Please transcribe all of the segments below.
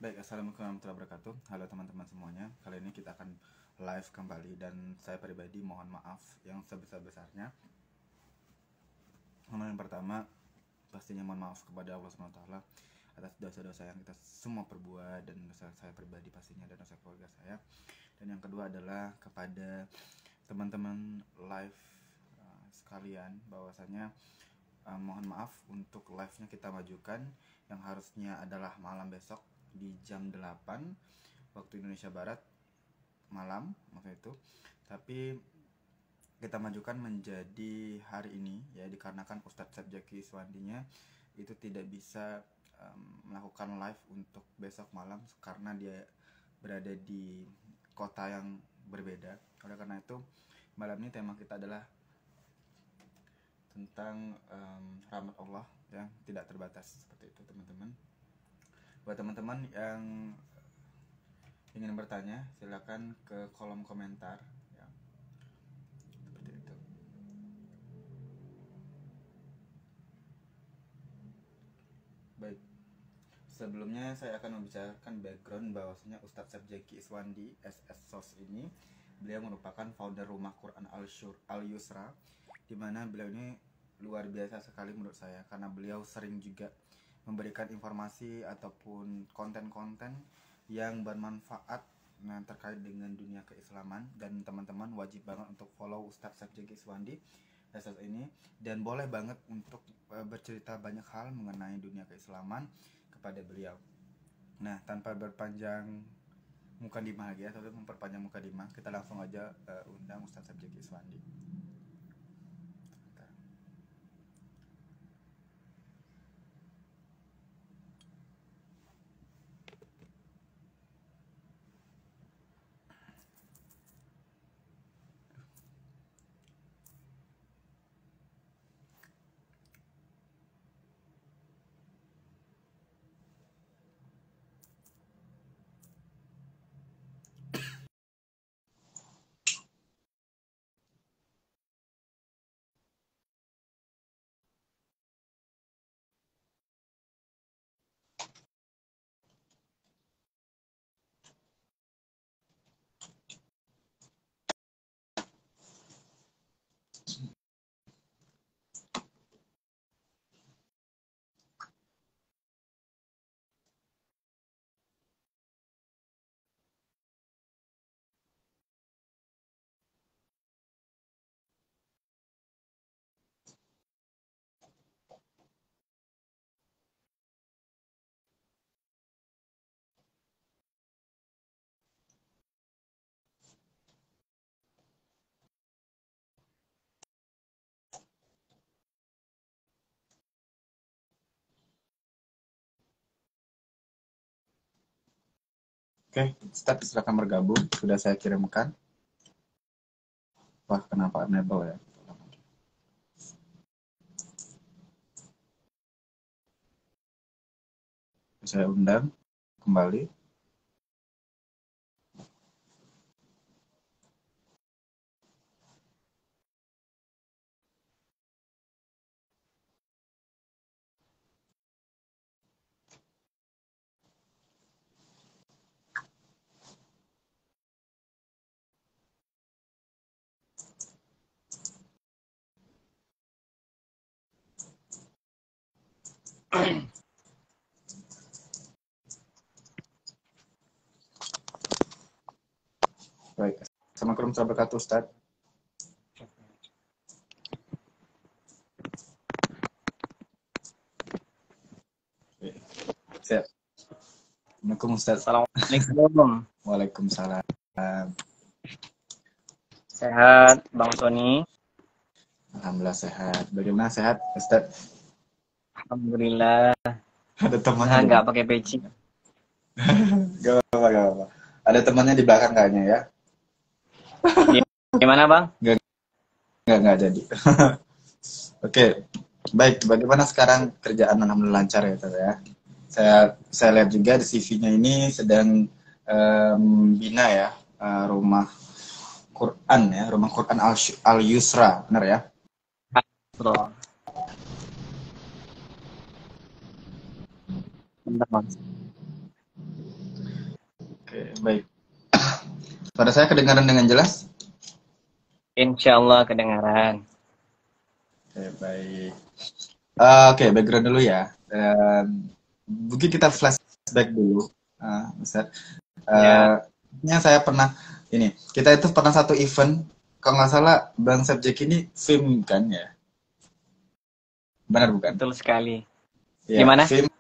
Baik, assalamualaikum warahmatullahi wabarakatuh. Halo teman-teman semuanya. Kali ini kita akan live kembali dan saya pribadi mohon maaf yang sebesar-besarnya. Yang pertama, pastinya mohon maaf kepada Allah SWT atas dosa-dosa yang kita semua perbuat dan dosa saya pribadi pastinya dan dosa keluarga saya. Dan yang kedua adalah kepada teman-teman live sekalian bahwasanya mohon maaf untuk live-nya kita majukan yang harusnya adalah malam besok di jam 8 waktu Indonesia Barat malam waktu itu, tapi kita majukan menjadi hari ini ya, dikarenakan Ustadz Sabjaki Iswandinya itu tidak bisa melakukan live untuk besok malam karena dia berada di kota yang berbeda. Oleh karena itu malam ini tema kita adalah tentang rahmat Allah yang tidak terbatas, seperti itu teman-teman. Buat teman-teman yang ingin bertanya silakan ke kolom komentar ya. Seperti itu. Baik, sebelumnya saya akan membicarakan background bahwasanya Ustadz Sabjaki Iswandi SSSOS ini beliau merupakan founder Rumah Quran Al-Yusra, di mana beliau ini luar biasa sekali menurut saya karena beliau sering juga memberikan informasi ataupun konten-konten yang bermanfaat terkait dengan dunia keislaman, dan teman-teman wajib banget untuk follow Ustadz Sabjaki Iswandi SS ini dan boleh banget untuk bercerita banyak hal mengenai dunia keislaman kepada beliau. Nah, tanpa berpanjang mukadimah lagi ya, tapi memperpanjang mukadimah, kita langsung aja undang Ustadz Sabjaki Iswandi. Oke, Ustadz silakan bergabung. Sudah saya kirimkan. Wah, kenapa enable ya? Saya undang kembali. Baik, assalamualaikum warahmatullahi wabarakatuh, Ustadz. Siap. Assalamualaikum, Ustadz. Assalamualaikum. Waalaikumsalam. Sehat, Bang Sony? Alhamdulillah sehat. Bagaimana sehat, Ustadz? Alhamdulillah. Ada temannya Nah, di nggak pakai peci. Gak apa-apa, gak apa-apa. Ada temannya di belakang kayaknya ya? Gimana, Bang? Nggak jadi. Oke, baik. Bagaimana sekarang kerjaan? Alhamdulillah lancar ya, Ustadz ya. Saya lihat juga di CV-nya ini sedang bina ya, rumah Quran ya, rumah Quran Al-Yusra, benar ya? Betul. Bentar, Bang. Oke, baik. Pada saya kedengaran dengan jelas? Insya Allah kedengaran. Oke, baik. Oke, background dulu ya. Mungkin kita flashback dulu, Ustaz. Ya, Saya pernah ini, kita itu pernah satu event, kalau nggak salah Bang Subjek ini film kan ya? Benar bukan? betul sekali. Ya, Gimana? film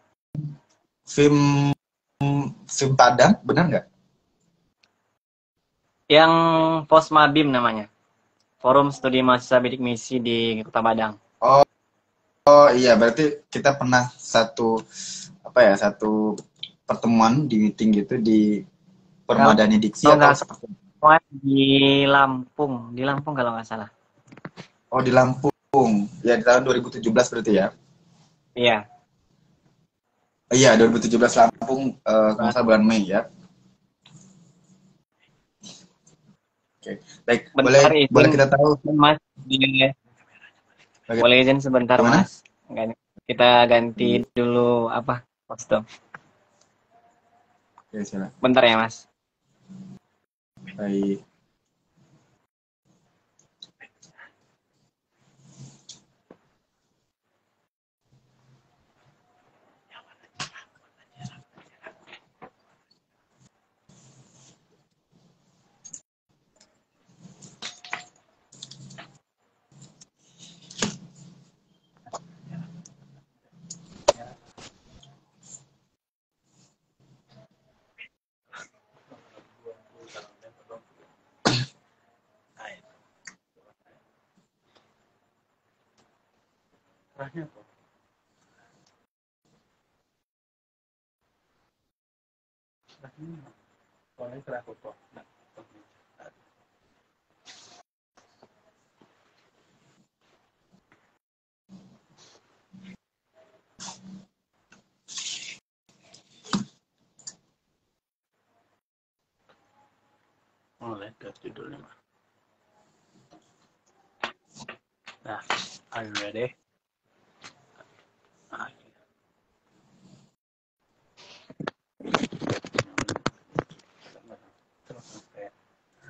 film Padang, benar nggak? Yang Posmabim namanya. Forum Studi Mahasiswa Bidik Misi di Kota Padang. Oh, oh iya, berarti kita pernah satu pertemuan di meeting gitu di Kalau Permadani Diksi kalau atau nggak seperti itu? salah di Lampung kalau nggak salah. Oh, di Lampung. Ya, di tahun 2017 berarti ya? Iya. Iya, 2017 Lampung, kalau nggak salah bulan Mei ya. Oke, baik. Boleh Bentar boleh izin, kita tahu Mas. Boleh izin sebentar, bagaimana? Mas. Kita ganti Iya, dulu apa? Kostum. oke, silakan. Bentar ya, Mas. Baik. Mulai ke judulnya. Nah, are you ready?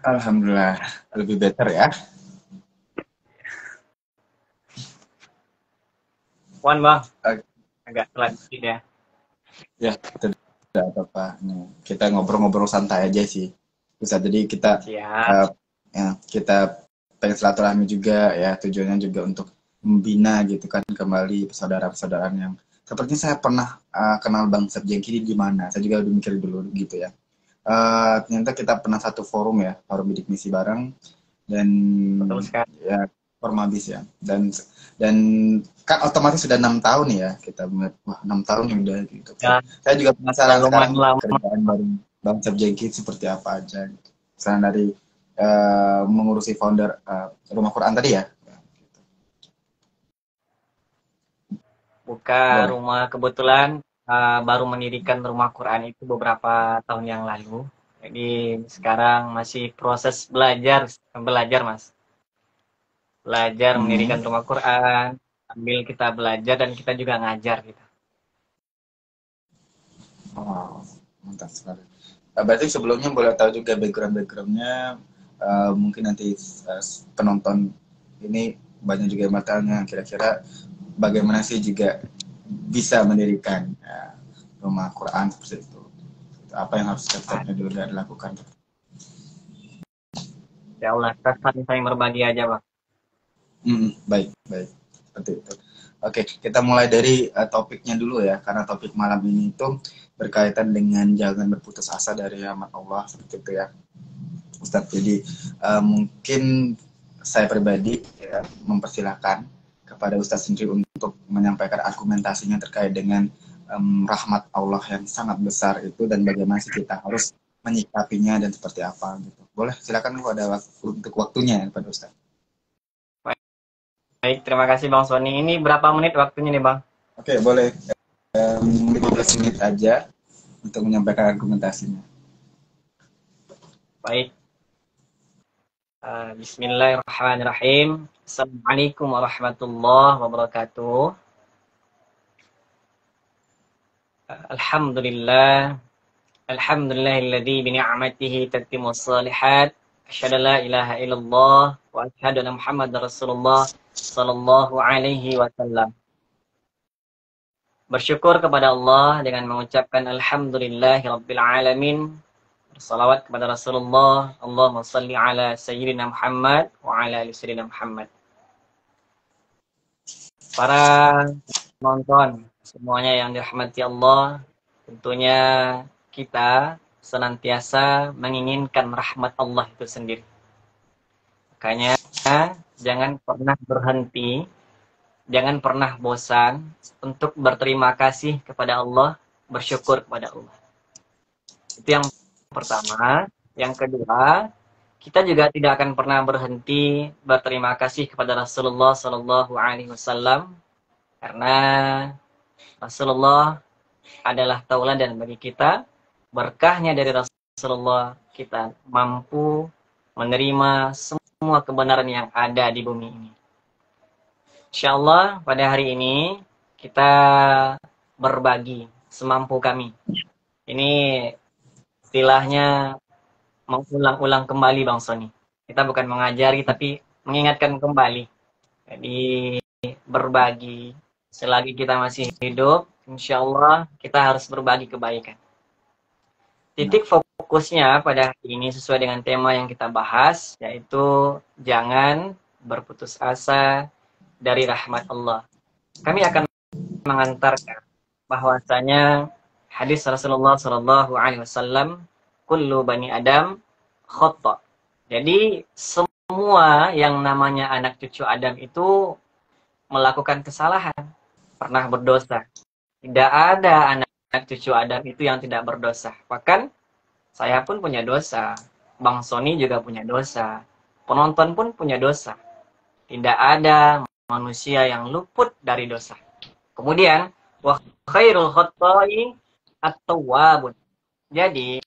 Alhamdulillah, lebih better ya. Wan, Bang. Oke, Agak telat dikit ya. ya, tidak apa-apa. Nih, kita ngobrol-ngobrol santai aja sih. Bisa jadi kita Siap. eh, ya, kita pengen silaturahmi juga ya, tujuannya juga untuk membina gitu kan kembali persaudaraan-persaudaraan yang sepertinya saya pernah kenal Bang Subjengki di mana. Saya juga udah mikir dulu gitu ya. Ternyata kita pernah satu forum ya, forum bidik misi bareng dan Betul sekali. ya Formabis ya dan kan otomatis sudah 6 tahun ya kita melihat wah 6 tahun ya udah gitu kan. Ya, Saya juga sudah penasaran sekarang lumayan lama. kerjaan baru Bang Subjengki seperti apa aja gitu. Selain dari mengurusi founder Rumah Quran tadi ya. Buka Boleh. rumah kebetulan baru mendirikan rumah Quran itu beberapa tahun yang lalu. Jadi sekarang masih proses belajar, Mas. Belajar Hmm. mendirikan rumah Quran, sambil kita belajar dan kita juga ngajar gitu. Oh, mantap sekali. Berarti sebelumnya boleh tahu juga backgroundnya mungkin nanti penonton ini banyak juga yang bertanya kira-kira bagaimana sih juga bisa mendirikan rumah Quran seperti itu. Apa yang harus step-stepnya dulu dilakukan? Ya Allah, kita saling berbagi aja, Bang. Baik, baik. Seperti itu. Oke, kita mulai dari topiknya dulu ya, karena topik malam ini itu berkaitan dengan jangan berputus asa dari rahmat Allah seperti itu ya, Ustadz. Jadi mungkin saya pribadi ya, mempersilahkan kepada Ustadz sendiri untuk menyampaikan argumentasinya terkait dengan rahmat Allah yang sangat besar itu dan bagaimana sih kita harus menyikapinya dan seperti apa gitu. Boleh, silakan pada untuk waktunya ya pada Ustadz. Baik, terima kasih Bang Sony. Ini berapa menit waktunya nih, Bang? Oke, boleh 15 menit aja untuk menyampaikan argumentasinya. Baik. Bismillahirrahmanirrahim. Assalamualaikum warahmatullahi wabarakatuh. Alhamdulillah. Alhamdulillahilladzi bi ni'matihi tatimmus shalihat. Asyhadu an la ilaha illallah wa asyhadu anna Muhammadar Rasulullah sallallahu alaihi wasallam. Bersyukur kepada Allah dengan mengucapkan alhamdulillahi rabbil alamin. Bersalawat kepada Rasulullah. Allahumma salli ala sayyidina Muhammad wa ala ali sayyidina Muhammad. Para penonton semuanya yang dirahmati Allah, tentunya kita senantiasa menginginkan rahmat Allah itu sendiri. Makanya jangan pernah berhenti, jangan pernah bosan untuk berterima kasih kepada Allah, bersyukur kepada Allah. Itu yang pertama. Yang kedua, kita juga tidak akan pernah berhenti berterima kasih kepada Rasulullah Sallallahu Alaihi Wasallam, karena Rasulullah adalah tauladan bagi kita. Berkahnya dari Rasulullah, kita mampu menerima semua kebenaran yang ada di bumi ini. Insyaallah pada hari ini kita berbagi semampu kami. Ini istilahnya mengulang-ulang kembali Bang Sony. Kita bukan mengajari tapi mengingatkan kembali. Jadi berbagi selagi kita masih hidup, insyaallah kita harus berbagi kebaikan. Titik fokusnya pada hari ini sesuai dengan tema yang kita bahas, yaitu jangan berputus asa dari rahmat Allah. Kami akan mengantarkan bahwasanya hadis Rasulullah Shallallahu Alaihi Wasallam, kullu bani Adam khata. Jadi semua yang namanya anak cucu Adam itu melakukan kesalahan, pernah berdosa. Tidak ada anak cucu Adam itu yang tidak berdosa. Bahkan saya pun punya dosa, Bang Sony juga punya dosa, penonton pun punya dosa. Tidak ada manusia yang luput dari dosa. Kemudian wa khairul khatta'i at-tawwabun. Jadi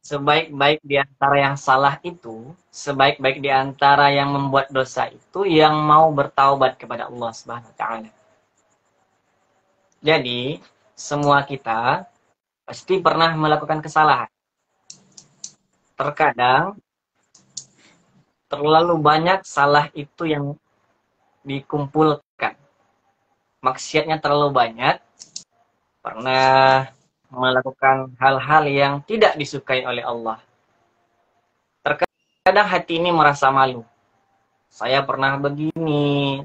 sebaik-baik di antara yang salah itu, sebaik-baik di antara yang membuat dosa itu yang mau bertaubat kepada Allah Subhanahu wa taala. Jadi semua kita pasti pernah melakukan kesalahan. Terkadang terlalu banyak salah itu yang dikumpulkan. Maksiatnya terlalu banyak. Pernah melakukan hal-hal yang tidak disukai oleh Allah. Terkadang hati ini merasa malu. Saya pernah begini,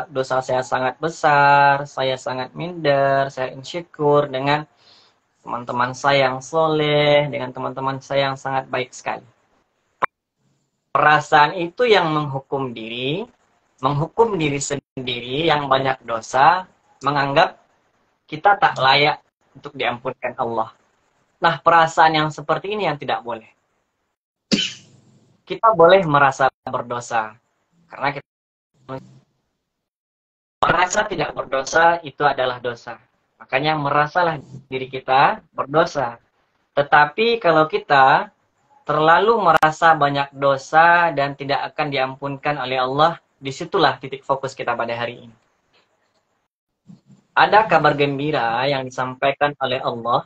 dosa saya sangat besar, saya sangat minder, saya insecure dengan teman-teman saya yang soleh, dengan teman-teman saya yang sangat baik sekali. Perasaan itu yang menghukum diri sendiri yang banyak dosa, menganggap kita tak layak untuk diampunkan Allah. Nah, perasaan yang seperti ini yang tidak boleh. Kita boleh merasa berdosa, karena kita merasa tidak berdosa itu adalah dosa. Makanya merasalah diri kita berdosa. Tetapi kalau kita terlalu merasa banyak dosa dan tidak akan diampunkan oleh Allah, disitulah titik fokus kita pada hari ini. Ada kabar gembira yang disampaikan oleh Allah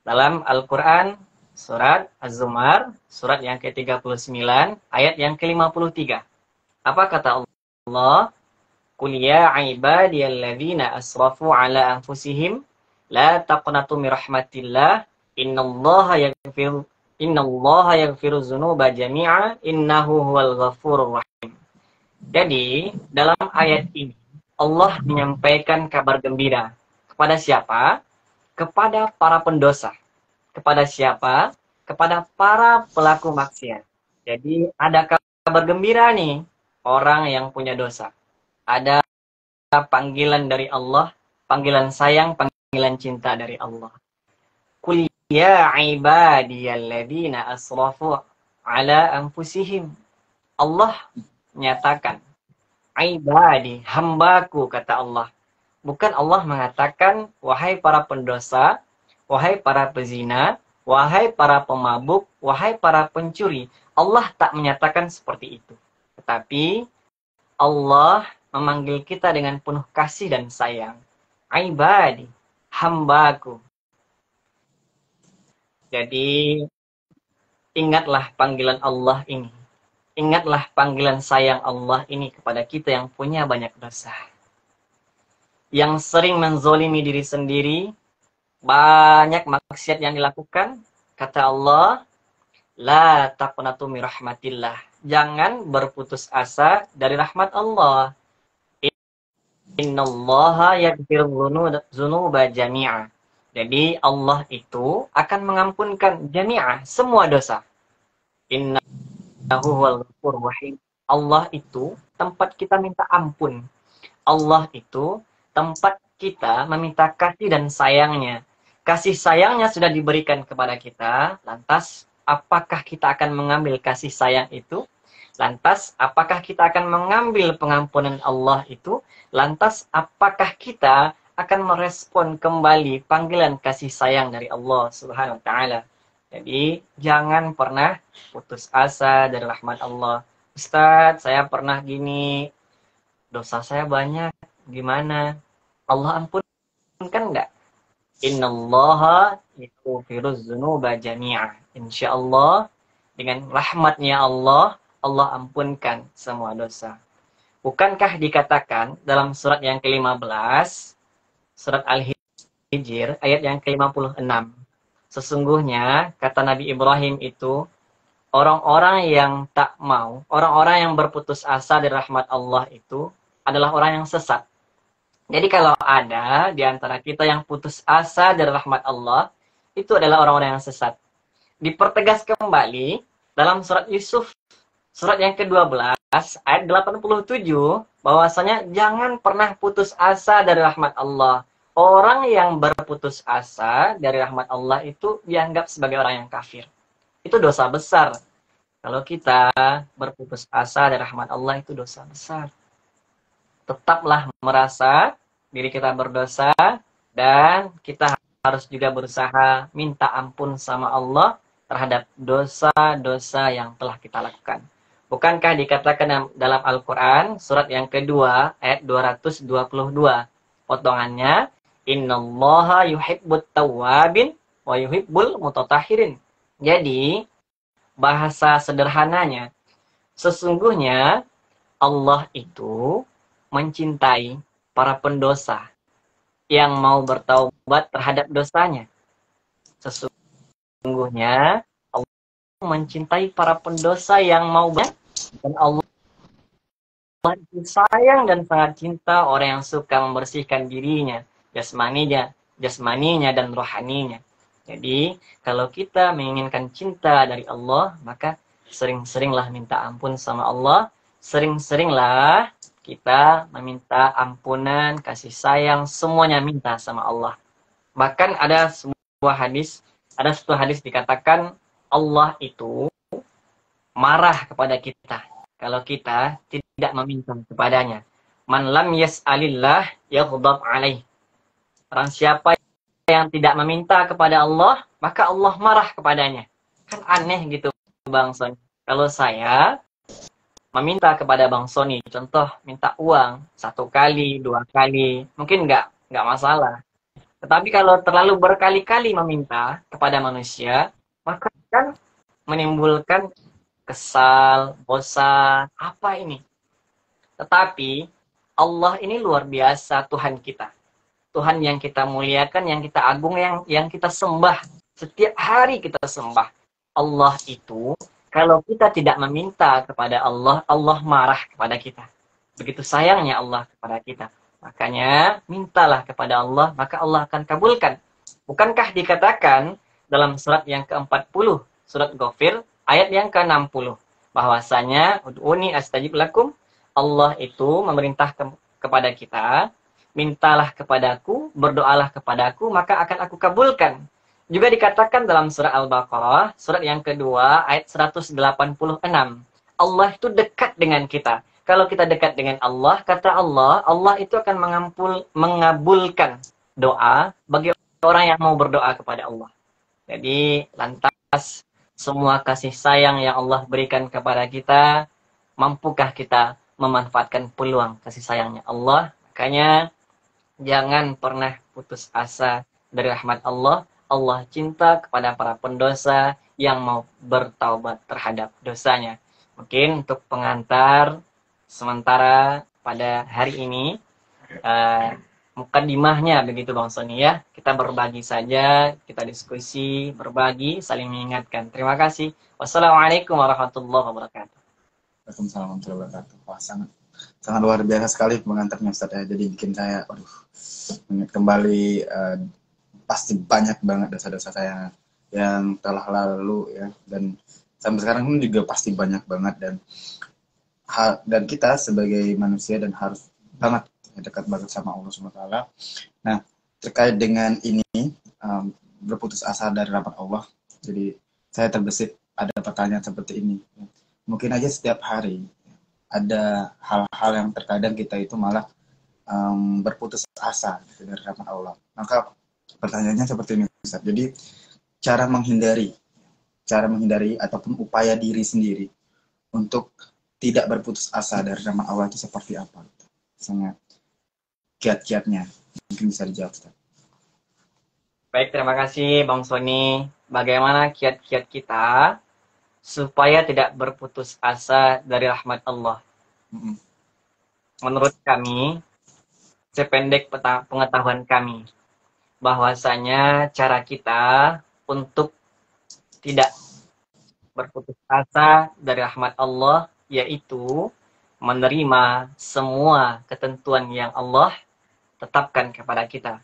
dalam Al-Quran, surat Az-Zumar, surat yang ke-39, ayat yang ke-53. Apa kata Allah? Qul ya ibadiyalladzina asrafu ala anfusihim la taqnatu min rahmatillah innallaha yaghfiru dzunuba jami'a innahu huwal ghafurur rahim. Jadi, dalam ayat ini Allah menyampaikan kabar gembira kepada siapa? Kepada para pendosa. Kepada siapa? Kepada para pelaku maksiat. Jadi, ada kabar gembira nih orang yang punya dosa. Ada panggilan dari Allah, panggilan sayang, panggilan cinta dari Allah. Qul ya ibadiyalladzina asrafu ala anfusihim. Allah menyatakan, ibadi, hambaku, kata Allah. Bukan Allah mengatakan, wahai para pendosa, wahai para pezina, wahai para pemabuk, wahai para pencuri. Allah tak menyatakan seperti itu. Tetapi Allah memanggil kita dengan penuh kasih dan sayang. Ibadi, hambaku. Jadi ingatlah panggilan Allah ini. Ingatlah panggilan sayang Allah ini kepada kita yang punya banyak dosa. Yang sering menzolimi diri sendiri, banyak maksiat yang dilakukan. Kata Allah, la taqnatu min rahmatillah. Jangan berputus asa dari rahmat Allah. Innallaha yaghfiru dzunuba jami'a. Jadi Allah itu akan mengampunkan jami'ah, semua dosa. Innahu huwal ghafurur rahim. Allah itu tempat kita minta ampun. Allah itu tempat kita meminta kasih dan sayangnya. Kasih sayangnya sudah diberikan kepada kita, lantas apakah kita akan mengambil kasih sayang itu? Lantas, apakah kita akan mengambil pengampunan Allah itu? Lantas, apakah kita akan merespon kembali panggilan kasih sayang dari Allah Subhanahu wa Ta'ala? Jadi, jangan pernah putus asa dari rahmat Allah. Ustadz, saya pernah gini, dosa saya banyak, gimana? Allah ampunkan enggak? Innallaha yaghfiruz dzunuba jami'a. Insyaallah dengan rahmatnya Allah, Allah ampunkan semua dosa. Bukankah dikatakan dalam surat yang ke-15, surat Al-Hijr, ayat yang ke-56, sesungguhnya, kata Nabi Ibrahim itu, orang-orang yang tak mau, orang-orang yang berputus asa dari rahmat Allah itu, adalah orang yang sesat. Jadi kalau ada di antara kita yang putus asa dari rahmat Allah, itu adalah orang-orang yang sesat. Dipertegas kembali dalam surat Yusuf, surat yang ke-12, ayat 87, bahwasanya jangan pernah putus asa dari rahmat Allah. Orang yang berputus asa dari rahmat Allah itu dianggap sebagai orang yang kafir. Itu dosa besar. Kalau kita berputus asa dari rahmat Allah itu dosa besar. Tetaplah merasa diri kita berdosa dan kita harus juga berusaha minta ampun sama Allah terhadap dosa-dosa yang telah kita lakukan. Bukankah dikatakan dalam Al-Quran surat yang kedua ayat 222 potongannya, innallaha yuhibbut tawwabin wa yuhibbul mutatahhirin. Jadi bahasa sederhananya, sesungguhnya Allah itu mencintai para pendosa yang mau bertaubat terhadap dosanya. Sesungguhnya Allah mencintai para pendosa yang mau bertaubat, dan Allah sayang dan sangat cinta orang yang suka membersihkan dirinya, jasmaninya dan rohaninya. Jadi, kalau kita menginginkan cinta dari Allah, maka sering-seringlah minta ampun sama Allah, sering-seringlah kita meminta ampunan, kasih sayang, semuanya minta sama Allah. Bahkan ada satu hadis dikatakan Allah itu marah kepada kita kalau kita tidak meminta kepadanya. Man lam yas'alillah yaghdab alaih. Orang siapa yang tidak meminta kepada Allah, maka Allah marah kepadanya. Kan aneh gitu Bang Son. Kalau saya meminta kepada Bang Sony, contoh minta uang 1 kali, 2 kali, mungkin nggak masalah. Tetapi kalau terlalu berkali-kali meminta kepada manusia, maka kan menimbulkan kesal, bosan, apa ini? Tetapi Allah ini luar biasa, Tuhan kita. Tuhan yang kita muliakan, yang kita agung, yang kita sembah. Setiap hari kita sembah. Allah itu, kalau kita tidak meminta kepada Allah, Allah marah kepada kita. Begitu sayangnya Allah kepada kita. Makanya, mintalah kepada Allah, maka Allah akan kabulkan. Bukankah dikatakan dalam surat yang ke-40, surat Ghafir, ayat yang ke-60, bahwasanya, ud'uni astajib lakum, Allah itu memerintah kepada kita, mintalah kepadaku, berdoalah kepadaku, maka akan aku kabulkan. Juga dikatakan dalam surah Al-Baqarah, surat yang kedua, ayat 186. Allah itu dekat dengan kita. Kalau kita dekat dengan Allah, kata Allah, Allah itu akan mengabulkan doa bagi orang yang mau berdoa kepada Allah. Jadi, lantas, semua kasih sayang yang Allah berikan kepada kita, mampukah kita memanfaatkan peluang kasih sayangnya Allah? Makanya, jangan pernah putus asa dari rahmat Allah. Allah cinta kepada para pendosa yang mau bertaubat terhadap dosanya. Mungkin untuk pengantar sementara pada hari ini, mukadimahnya begitu Bang Sony ya. Kita berbagi saja, kita diskusi, berbagi, saling mengingatkan. Terima kasih. Wassalamualaikum warahmatullahi wabarakatuh. Waalaikumsalam warahmatullahi wabarakatuh. Wah, sangat luar biasa sekali pengantarnya Ustaz ya. Jadi bikin saya mengingat kembali, pasti banyak banget dosa-dosa saya yang telah lalu ya, dan sampai sekarang pun juga pasti banyak banget, dan kita sebagai manusia dan harus banget dekat banget sama Allah SWT. Nah, terkait dengan ini, berputus asa dari rahmat Allah, jadi saya terbesit ada pertanyaan seperti ini. Mungkin aja setiap hari ada hal-hal yang terkadang kita itu malah berputus asa dari rahmat Allah. Maka pertanyaannya seperti ini Ustaz. Jadi cara menghindari ataupun upaya diri sendiri untuk tidak berputus asa dari rahmat Allah itu seperti apa? Sangat kiat-kiatnya mungkin bisa dijawab Ustaz. Baik, terima kasih Bang Sony. Bagaimana kiat-kiat kita supaya tidak berputus asa dari rahmat Allah? Menurut kami, sependek pengetahuan kami, bahwasanya cara kita untuk tidak berputus asa dari rahmat Allah yaitu menerima semua ketentuan yang Allah tetapkan kepada kita.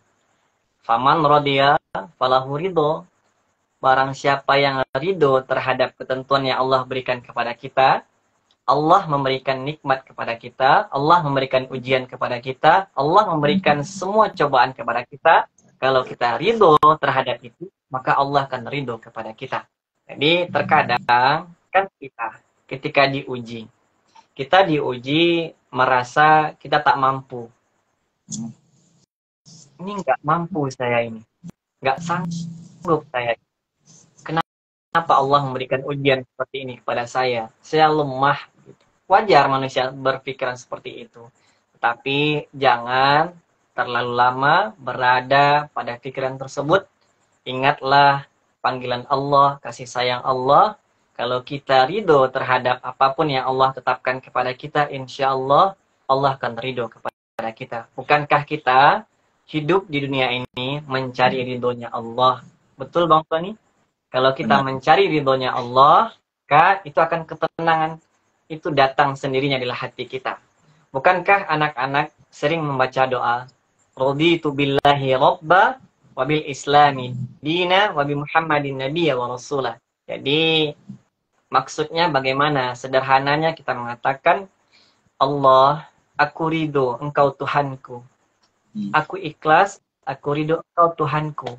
Faman rodiya falahu ridho. Barang siapa yang ridho terhadap ketentuan yang Allah berikan kepada kita, Allah memberikan nikmat kepada kita, Allah memberikan ujian kepada kita, Allah memberikan semua cobaan kepada kita. Kalau kita ridho terhadap itu, maka Allah akan ridho kepada kita. Jadi terkadang kan kita ketika diuji, merasa kita tak mampu. Ini nggak mampu saya ini, nggak sanggup saya. Kenapa Allah memberikan ujian seperti ini kepada saya? Saya lemah. Wajar manusia berpikiran seperti itu. Tapi jangan terlalu lama berada pada pikiran tersebut. Ingatlah panggilan Allah, kasih sayang Allah. Kalau kita ridho terhadap apapun yang Allah tetapkan kepada kita, insya Allah, Allah akan ridho kepada kita. Bukankah kita hidup di dunia ini mencari ridhonya Allah? Betul Bang Tony? Kalau kita mencari ridhonya Allah, maka itu akan ketenangan. Itu datang sendirinya di hati kita. Bukankah anak-anak sering membaca doa, Raditu billahi robba, wabil islami dina, wabi muhammadin nabiyya wa rasulah. Jadi, maksudnya bagaimana? Sederhananya kita mengatakan, Allah, aku ridho, engkau Tuhanku. Aku ikhlas, aku ridho, engkau Tuhanku.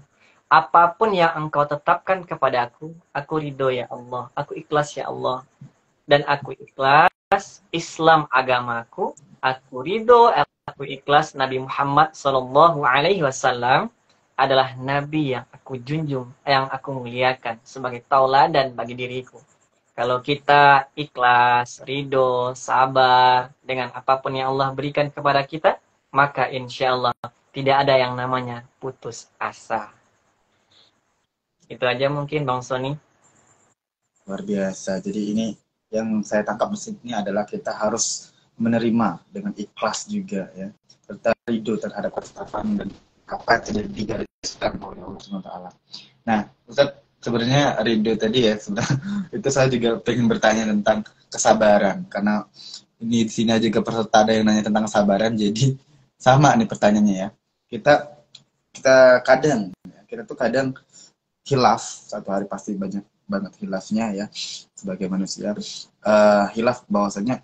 Apapun yang engkau tetapkan kepada aku ridho ya Allah. Aku ikhlas ya Allah. Dan aku ikhlas Islam agamaku. Aku ridho, aku ikhlas Nabi Muhammad SAW adalah Nabi yang aku junjung, yang aku muliakan sebagai tauladan bagi diriku. Kalau kita ikhlas, ridho, sabar dengan apapun yang Allah berikan kepada kita, maka insya Allah tidak ada yang namanya putus asa. Itu aja mungkin Bang Sony. Luar biasa. Jadi ini yang saya tangkap di sini adalah kita harus menerima dengan ikhlas juga ya, serta ridho terhadap ketetapan dan apa yang tidak digariskan oleh Allah SWT. Nah, Ustaz, sebenarnya ridho tadi ya, itu saya juga pengen bertanya tentang kesabaran, karena ini di sini juga peserta ada yang nanya tentang kesabaran, jadi sama nih pertanyaannya ya. Kita kadang hilaf, satu hari pasti banyak banget hilafnya ya sebagai manusia. Hilaf bahwasanya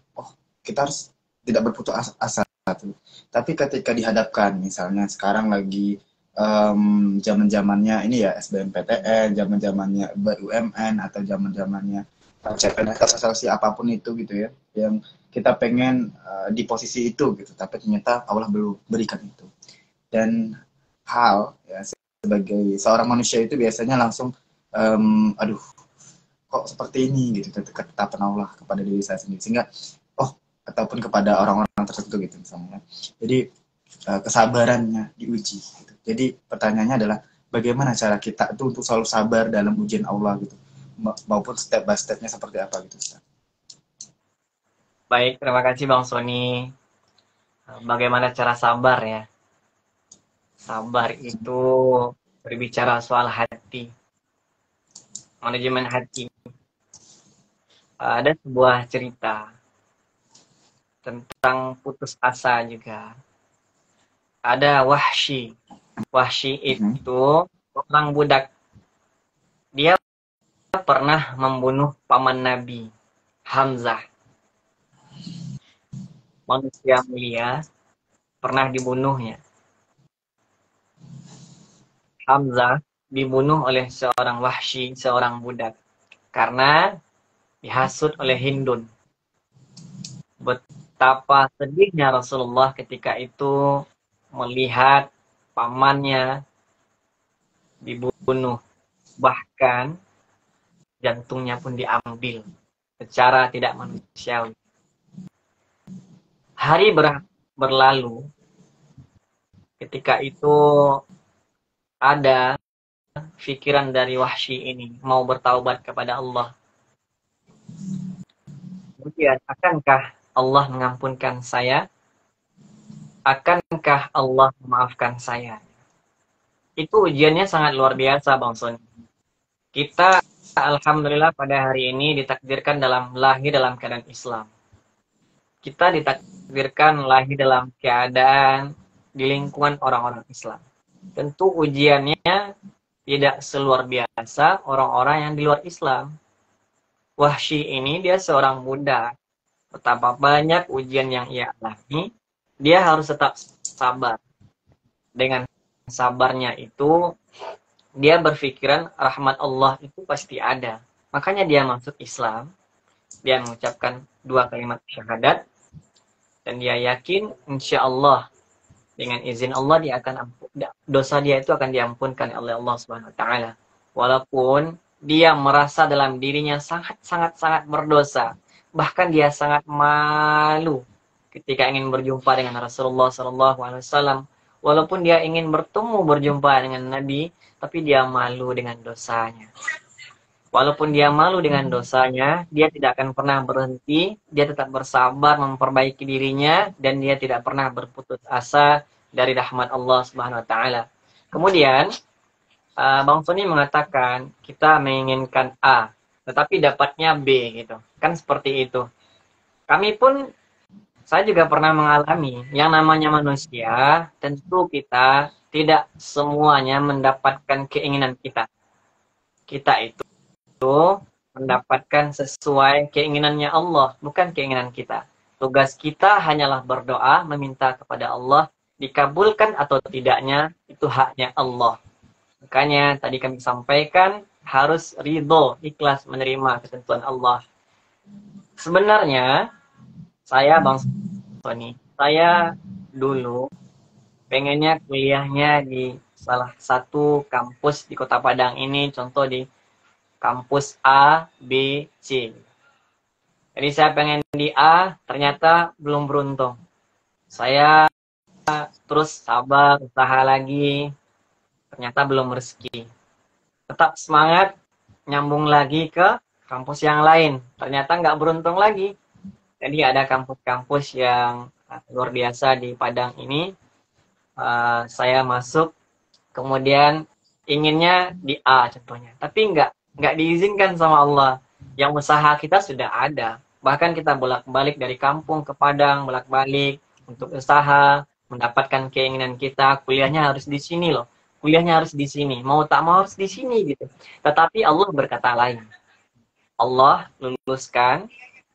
kita harus tidak berputus asa tuh. Tapi ketika dihadapkan misalnya sekarang lagi zaman-zamannya ini ya SBMPTN, zaman-zamannya BUMN atau zaman-zamannya CPNS apapun itu gitu ya, yang kita pengen di posisi itu gitu, tapi ternyata Allah belum berikan itu. Dan hal ya, sebagai seorang manusia itu biasanya langsung aduh kok seperti ini gitu, ketetapan Allah kepada diri saya sendiri, sehingga ataupun kepada orang-orang tertentu gitu misalnya. Jadi kesabarannya diuji gitu. Jadi pertanyaannya adalah bagaimana cara kita tuh untuk selalu sabar dalam ujian Allah gitu, maupun step by stepnya seperti apa gitu Ustaz. Baik, terima kasih Bang Sony. Bagaimana cara sabar ya? Sabar itu berbicara soal hati, manajemen hati. Ada sebuah cerita tentang putus asa juga. Ada Wahsy. Wahsy itu orang budak. Dia pernah membunuh paman Nabi, Hamzah. Manusia mulia pernah dibunuhnya. Hamzah dibunuh oleh seorang Wahsy, seorang budak. Karena dihasut oleh Hindun. Betapa sedihnya Rasulullah ketika itu melihat pamannya dibunuh. Bahkan jantungnya pun diambil secara tidak manusiawi. Hari berlalu, ketika itu ada pikiran dari Wahsy ini mau bertaubat kepada Allah. Kemudian, akankah Allah mengampunkan saya? Akankah Allah memaafkan saya? Itu ujiannya sangat luar biasa, Bang Son. Kita alhamdulillah pada hari ini ditakdirkan lahir dalam keadaan Islam. Kita ditakdirkan lahir dalam keadaan di lingkungan orang-orang Islam. Tentu ujiannya tidak seluar biasa orang-orang yang di luar Islam. Wahsy ini dia seorang budak. Betapa banyak ujian yang ia alami, dia harus tetap sabar. Dengan sabarnya itu, dia berpikiran rahmat Allah itu pasti ada. Makanya dia masuk Islam, dia mengucapkan 2 kalimat syahadat, dan dia yakin insya Allah dengan izin Allah dosa dia itu akan diampunkan oleh Allah Subhanahu Wa Taala. Walaupun dia merasa dalam dirinya sangat berdosa, bahkan dia sangat malu ketika ingin berjumpa dengan Rasulullah SAW. Walaupun dia ingin berjumpa dengan Nabi, tapi dia malu dengan dosanya. Walaupun dia malu dengan dosanya, dia tidak akan pernah berhenti, dia tetap bersabar memperbaiki dirinya, dan dia tidak pernah berputus asa dari rahmat Allah Subhanahu Wa Taala. Kemudian, Bang Sony mengatakan, kita menginginkan A, tetapi dapatnya B, gitu. Kan seperti itu. Saya juga pernah mengalami, yang namanya manusia, tentu kita tidak semuanya mendapatkan keinginan kita. Kita itu mendapatkan sesuai keinginannya Allah, bukan keinginan kita. Tugas kita hanyalah berdoa, meminta kepada Allah, dikabulkan atau tidaknya, itu haknya Allah. Makanya tadi kami sampaikan, harus ridho, ikhlas menerima ketentuan Allah. Sebenarnya, Bang Sony, saya dulu pengennya kuliahnya di salah satu kampus di Kota Padang ini, contoh di kampus A, B, C. Jadi saya pengen di A, ternyata belum beruntung. Saya terus sabar, usaha lagi, ternyata belum rezeki. Tetap semangat, nyambung lagi ke kampus yang lain. Ternyata nggak beruntung lagi. Jadi ada kampus-kampus yang luar biasa di Padang ini. Saya masuk, kemudian inginnya di A contohnya. Tapi nggak diizinkan sama Allah. Yang usaha kita sudah ada. Bahkan kita bolak-balik dari kampung ke Padang, bolak-balik untuk usaha, mendapatkan keinginan kita. Kuliahnya harus di sini loh. Kuliahnya harus di sini. Mau tak mau harus di sini gitu. Tetapi Allah berkata lain. Allah luluskan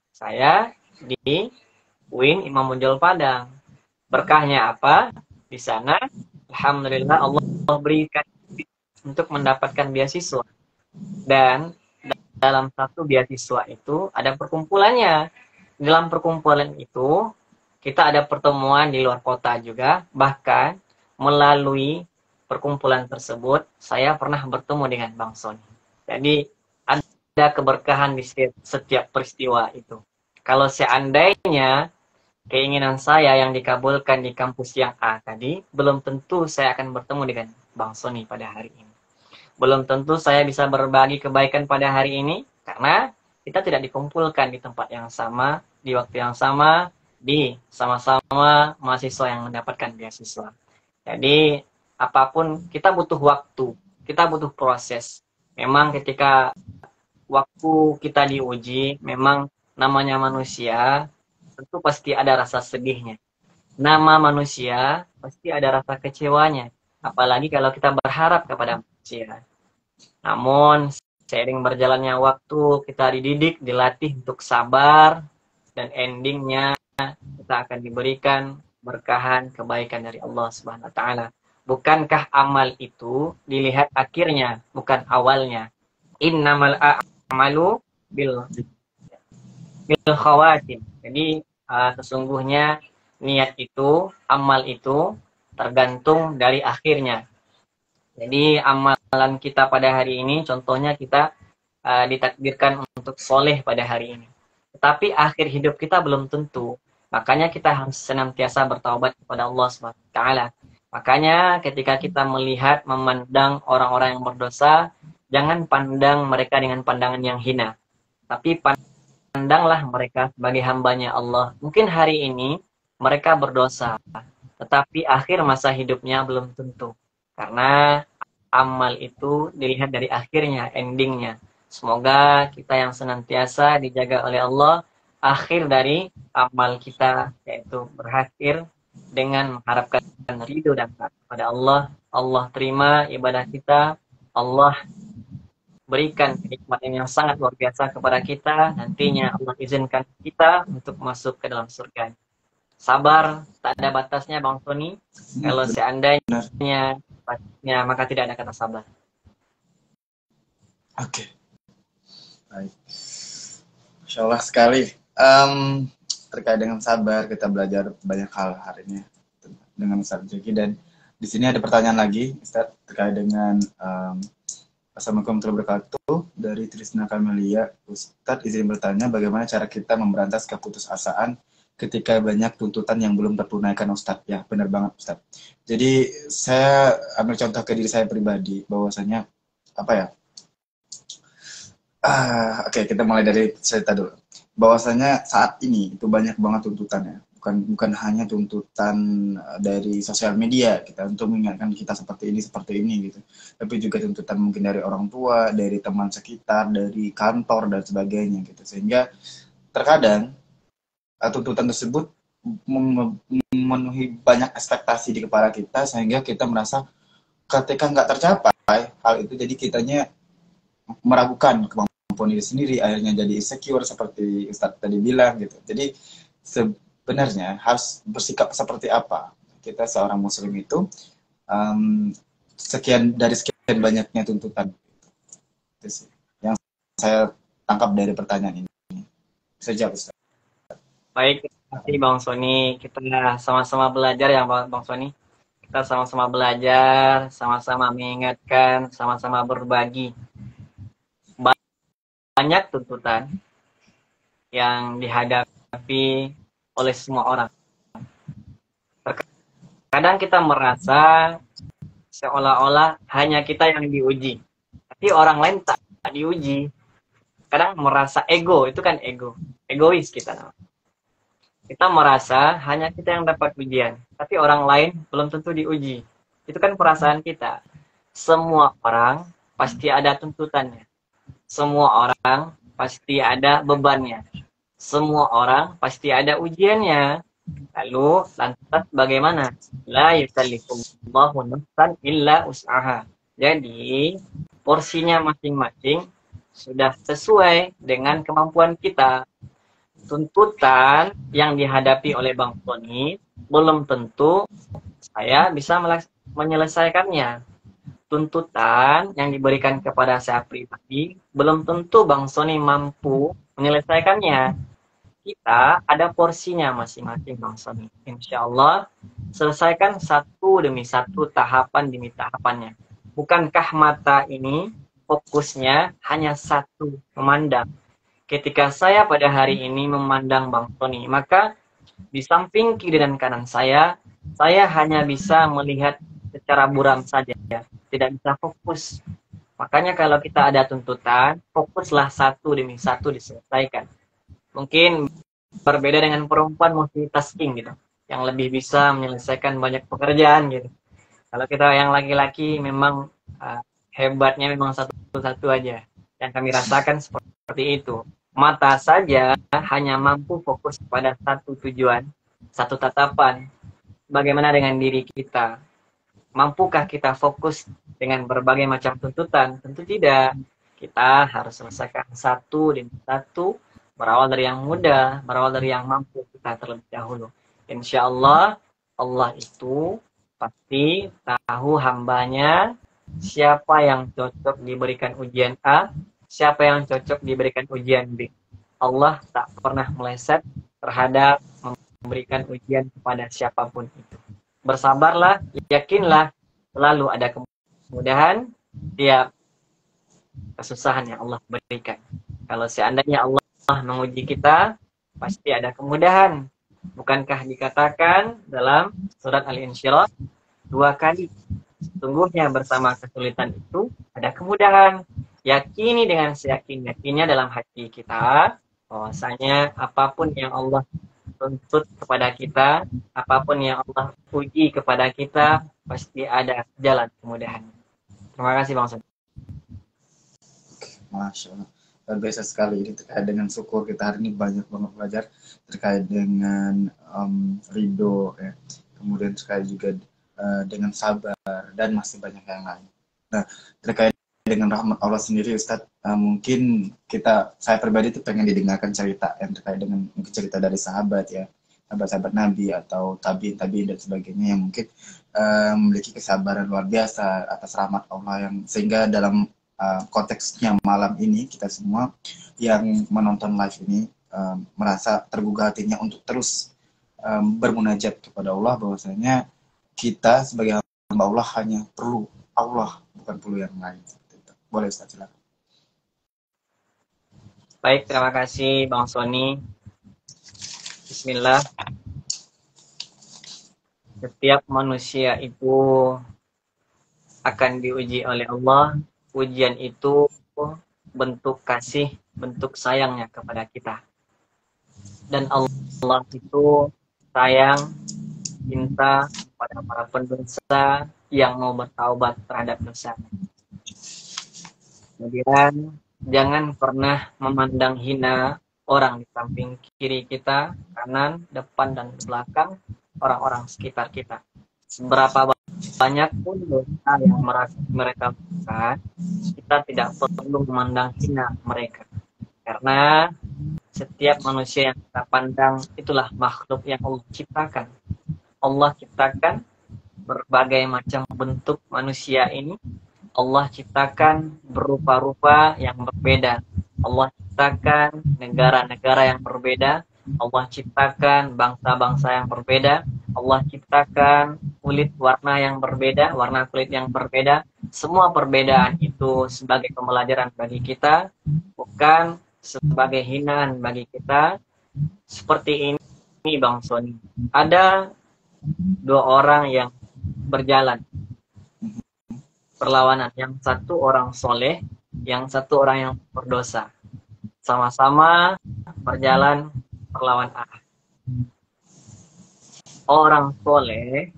saya di UIN Imam Bonjol Padang. Berkahnya apa? Di sana, alhamdulillah Allah berikan untuk mendapatkan beasiswa. Dan dalam satu beasiswa itu ada perkumpulannya. Dalam perkumpulan itu, kita ada pertemuan di luar kota juga. Bahkan melalui perkumpulan tersebut, saya pernah bertemu dengan Bang Sony. Jadi ada keberkahan di setiap peristiwa itu. Kalau seandainya keinginan saya yang dikabulkan di kampus yang A tadi, belum tentu saya akan bertemu dengan Bang Sony pada hari ini. Belum tentu saya bisa berbagi kebaikan pada hari ini, karena kita tidak dikumpulkan di tempat yang sama, di waktu yang sama, di sama-sama mahasiswa yang mendapatkan beasiswa. Jadi, apapun kita butuh waktu, kita butuh proses. Memang ketika waktu kita diuji, memang namanya manusia, tentu pasti ada rasa sedihnya. Nama manusia, pasti ada rasa kecewanya. Apalagi kalau kita berharap kepada manusia. Namun, seiring berjalannya waktu, kita dididik, dilatih untuk sabar, dan endingnya kita akan diberikan berkahan kebaikan dari Allah Subhanahu wa taala. Bukankah amal itu dilihat akhirnya, bukan awalnya? Innamal a'malu bil khawatim. Jadi sesungguhnya niat itu, amal itu tergantung dari akhirnya. Jadi amalan kita pada hari ini, contohnya kita ditakdirkan untuk soleh pada hari ini. Tetapi akhir hidup kita belum tentu. Makanya kita harus senantiasa bertaubat kepada Allah SWT. Makanya ketika kita melihat, memandang orang-orang yang berdosa, jangan pandang mereka dengan pandangan yang hina. Tapi pandanglah mereka sebagai hambanya Allah. Mungkin hari ini mereka berdosa, tetapi akhir masa hidupnya belum tentu. Karena amal itu dilihat dari akhirnya, endingnya. Semoga kita yang senantiasa dijaga oleh Allah, akhir dari amal kita yaitu berakhir dengan mengharapkan ridho dan taat kepada Allah. Allah terima ibadah kita, Allah berikan kenikmatan yang sangat luar biasa kepada kita. Nantinya Allah izinkan kita untuk masuk ke dalam surga. Sabar tak ada batasnya Bang Sony. Kalau seandainya batasnya, maka tidak ada kata sabar. Oke. Baik. Masya Allah sekali. Terkait dengan sabar, kita belajar banyak hal hari ini dengan Ustaz Jeki. Dan di sini ada pertanyaan lagi, Ustaz, terkait dengan Assalamualaikum warahmatullahi wabarakatuh dari Trisna Kamelia. Ustaz izin bertanya, bagaimana cara kita memberantas keputusasaan ketika banyak tuntutan yang belum tertunaikan, Ustaz? Ya, benar banget, Ustaz. Jadi saya ambil contoh ke diri saya pribadi, bahwasanya apa ya? Oke, kita mulai dari cerita dulu. Bahwasanya saat ini itu banyak banget tuntutannya. Bukan hanya tuntutan dari sosial media kita untuk mengingatkan kita seperti ini gitu. Tapi juga tuntutan mungkin dari orang tua, dari teman sekitar, dari kantor dan sebagainya gitu. Sehingga terkadang tuntutan tersebut memenuhi banyak ekspektasi di kepala kita, sehingga kita merasa ketika nggak tercapai hal itu, jadi kitanya meragukan kemampuan diri sendiri, akhirnya jadi insecure seperti Ustadz tadi bilang gitu. Jadi sebenarnya harus bersikap seperti apa kita seorang muslim itu sekian banyaknya tuntutan. Itu sih yang saya tangkap dari pertanyaan ini. Bisa jawab, Ustadz. Baik, terima kasih Bang Sony. Kita sama-sama belajar ya Bang Sony. Kita sama-sama belajar, sama-sama mengingatkan, sama-sama berbagi. Banyak tuntutan yang dihadapi oleh semua orang. Kadang kita merasa seolah-olah hanya kita yang diuji, tapi orang lain tak diuji. Kadang merasa ego, itu kan egois kita. Kita merasa hanya kita yang dapat ujian, tapi orang lain belum tentu diuji. Itu kan perasaan kita. Semua orang pasti ada tuntutannya. Semua orang pasti ada bebannya. Semua orang pasti ada ujiannya. Lalu lantas bagaimana? La yukallifullahu nafsan illa usaha. Jadi porsinya masing-masing sudah sesuai dengan kemampuan kita. Tuntutan yang dihadapi oleh Bang Sony belum tentu saya bisa menyelesaikannya. Tuntutan yang diberikan kepada saya pribadi belum tentu Bang Sony mampu menyelesaikannya. Kita ada porsinya masing-masing Bang Sony. Insya Allah selesaikan satu demi satu, tahapan demi tahapannya. Bukankah mata ini fokusnya hanya satu, memandang? Ketika saya pada hari ini memandang Bang Sony, maka di samping kiri dan kanan saya hanya bisa melihat secara buram saja, tidak bisa fokus. Makanya kalau kita ada tuntutan, fokuslah satu demi satu diselesaikan. Mungkin berbeda dengan perempuan multitasking gitu, yang lebih bisa menyelesaikan banyak pekerjaan gitu. Kalau kita yang laki-laki memang hebatnya memang satu-satu aja. Yang kami rasakan seperti itu. Mata saja hanya mampu fokus pada satu tujuan, satu tatapan. Bagaimana dengan diri kita? Mampukah kita fokus dengan berbagai macam tuntutan? Tentu tidak. Kita harus selesaikan satu demi satu, berawal dari yang mudah, berawal dari yang mampu kita terlebih dahulu. Insya Allah, Allah itu pasti tahu hambanya siapa yang cocok diberikan ujian A, siapa yang cocok diberikan ujian B. Allah tak pernah meleset terhadap memberikan ujian kepada siapapun itu. Bersabarlah, yakinlah, selalu ada kemudahan tiap kesusahan yang Allah berikan. Kalau seandainya Allah menguji kita, pasti ada kemudahan. Bukankah dikatakan dalam surat Al-Insyirah 2 kali, sesungguhnya bersama kesulitan itu ada kemudahan. Yakini dengan seyakin-yakinnya dalam hati kita, bahwasanya apapun yang Allah tuntut kepada kita, apapun yang Allah uji kepada kita, pasti ada jalan kemudahan. Terima kasih Bang Sony. Masya Allah, luar biasa sekali. Ini terkait dengan syukur, kita hari ini banyak banget belajar terkait dengan ridho, ya. Kemudian terkait juga dengan sabar, dan masih banyak yang lain. Nah, terkait dengan rahmat Allah sendiri, Ustadz, mungkin saya pribadi itu pengen didengarkan cerita yang terkait dengan mungkin cerita dari sahabat, ya, sahabat-sahabat Nabi atau tabiin dan sebagainya, yang mungkin memiliki kesabaran luar biasa atas rahmat Allah, yang sehingga dalam konteksnya malam ini kita semua yang menonton live ini merasa tergugah hatinya untuk terus bermunajat kepada Allah, bahwasanya kita sebagai hamba Allah hanya perlu Allah, bukan perlu yang lain. Boleh Ustaz, silakan. Baik, terima kasih Bang Sony. Bismillah. Setiap manusia itu akan diuji oleh Allah. Ujian itu bentuk kasih, bentuk sayangnya kepada kita. Dan Allah itu sayang, cinta kepada para pendosa yang mau bertaubat terhadap dosa. Kemudian jangan pernah memandang hina orang di samping kiri kita, kanan, depan, dan belakang, orang-orang sekitar kita. Seberapa banyak pun dosa yang mereka lakukan, kita tidak perlu memandang hina mereka. Karena setiap manusia yang kita pandang itulah makhluk yang Allah ciptakan. Allah ciptakan berbagai macam bentuk manusia ini. Allah ciptakan berupa-rupa yang berbeda. Allah ciptakan negara-negara yang berbeda. Allah ciptakan bangsa-bangsa yang berbeda. Allah ciptakan kulit warna yang berbeda, warna kulit yang berbeda. Semua perbedaan itu sebagai pembelajaran bagi kita, bukan sebagai hinaan bagi kita. Seperti ini Bang Sony. Ada 2 orang yang berjalan perlawanan, yang satu orang soleh, yang satu orang yang berdosa. Sama-sama berjalan perlawan arah. Orang soleh,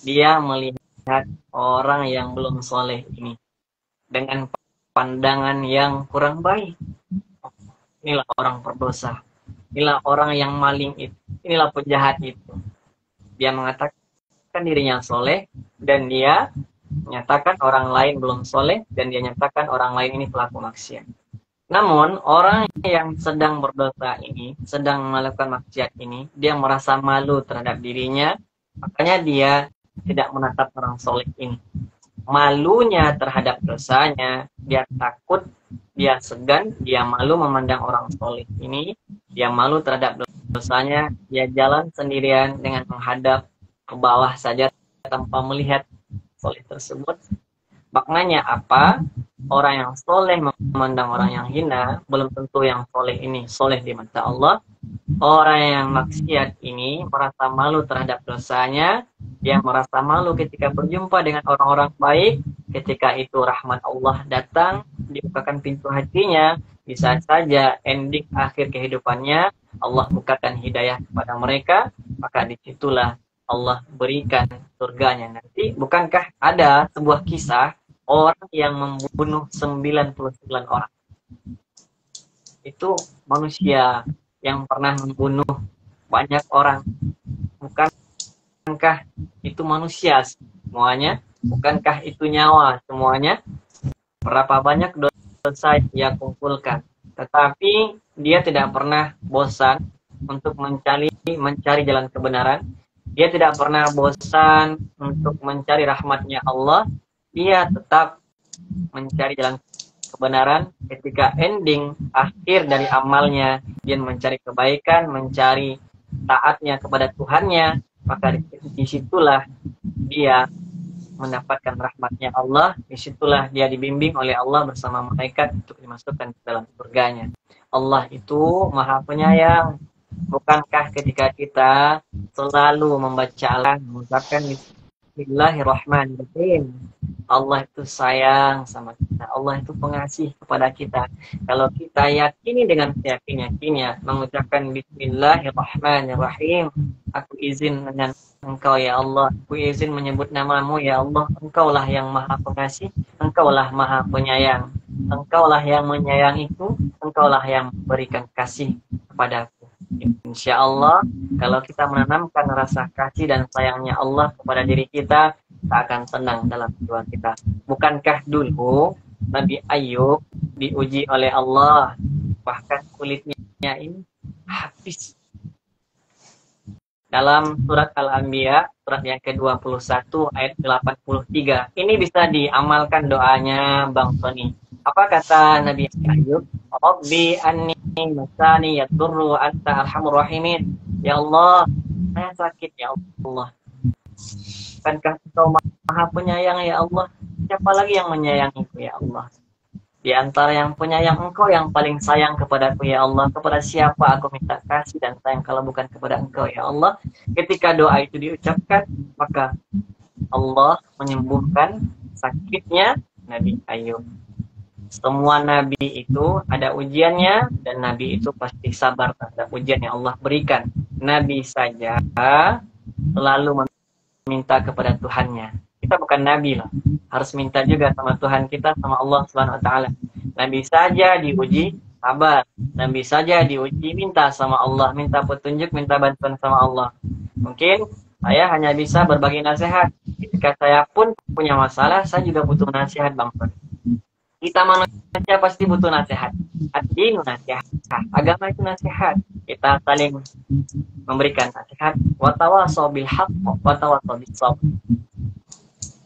dia melihat orang yang belum soleh ini dengan pandangan yang kurang baik. Inilah orang berdosa, inilah orang yang maling itu, inilah penjahat itu. Dia mengatakan dirinya soleh, dan dia menyatakan orang lain belum soleh, dan dia nyatakan orang lain ini pelaku maksiat. Namun orang yang sedang berdosa ini, sedang melakukan maksiat ini, dia merasa malu terhadap dirinya, makanya dia tidak menatap orang soleh ini. Malunya terhadap dosanya, dia takut, dia segan, dia malu memandang orang soleh ini, dia malu terhadap dosanya, dia jalan sendirian dengan menghadap ke bawah saja tanpa melihat soleh tersebut. Maknanya apa? Orang yang soleh memandang orang yang hina, belum tentu yang soleh ini soleh di mata Allah. Orang yang maksiat ini merasa malu terhadap dosanya, yang merasa malu ketika berjumpa dengan orang-orang baik, ketika itu rahmat Allah datang, dibukakan pintu hatinya, bisa saja ending akhir kehidupannya Allah bukakan hidayah kepada mereka, maka disitulah Allah berikan surganya nanti. Bukankah ada sebuah kisah orang yang membunuh 99 orang? Itu manusia yang pernah membunuh banyak orang. Bukankah itu manusia semuanya? Bukankah itu nyawa semuanya? Berapa banyak dosa yang kumpulkan. Tetapi dia tidak pernah bosan untuk mencari jalan kebenaran. Dia tidak pernah bosan untuk mencari rahmatnya Allah. Dia tetap mencari jalan kebenaran. Ketika ending akhir dari amalnya, dia mencari kebaikan, mencari taatnya kepada Tuhannya, maka disitulah dia mendapatkan rahmatnya Allah. Disitulah dia dibimbing oleh Allah bersama malaikat untuk dimasukkan ke dalam surganya. Allah itu maha penyayang. Bukankah ketika kita selalu membaca Allah, mengucapkan Bismillahirrahmanirrahim, Allah itu sayang sama kita, Allah itu pengasih kepada kita. Kalau kita yakini dengan yakinnya mengucapkan Bismillahirrahmanirrahim, aku izin dengan Engkau ya Allah, aku izin menyebut namamu ya Allah, Engkaulah yang maha pengasih, Engkaulah maha penyayang, Engkaulah yang menyayangiku, Engkaulah yang memberikan kasih kepadaku. Insya Allah, kalau kita menanamkan rasa kasih dan sayangnya Allah kepada diri kita, kita akan tenang dalam jiwa kita. Bukankah dulu Nabi Ayub diuji oleh Allah, bahkan kulitnya ini habis. Dalam surat Al-Anbiya, surat yang ke-21 ayat 83. Ini bisa diamalkan doanya Bang Sony. Apa kata Nabi Ayub? Rabbi anni masani yadurru anta arhamur rahimin. Ya Allah, saya sakit ya Allah. Bukankah Engkau maha penyayang ya Allah? Siapa lagi yang menyayangiku ya Allah? Di antara yang penyayang Engkau yang paling sayang kepadaku ya Allah. Kepada siapa aku minta kasih dan sayang kalau bukan kepada Engkau ya Allah? Ketika doa itu diucapkan, maka Allah menyembuhkan sakitnya Nabi Ayub. Semua nabi itu ada ujiannya, dan nabi itu pasti sabar terhadap ujian yang Allah berikan. Nabi saja selalu meminta kepada Tuhannya. Kita bukan nabi loh, harus minta juga sama Tuhan kita, sama Allah Subhanahu wa taala. Nabi saja diuji sabar, nabi saja diuji minta sama Allah, minta petunjuk, minta bantuan sama Allah. Mungkin saya hanya bisa berbagi nasihat. Ketika saya pun punya masalah, saya juga butuh nasihat Bang. Kita manusia pasti butuh nasihat. Ad-dinu nasihat. Agama itu nasihat. Kita saling memberikan nasihat. Wa tawassaw bil haqq wa tawassaw bis sabr.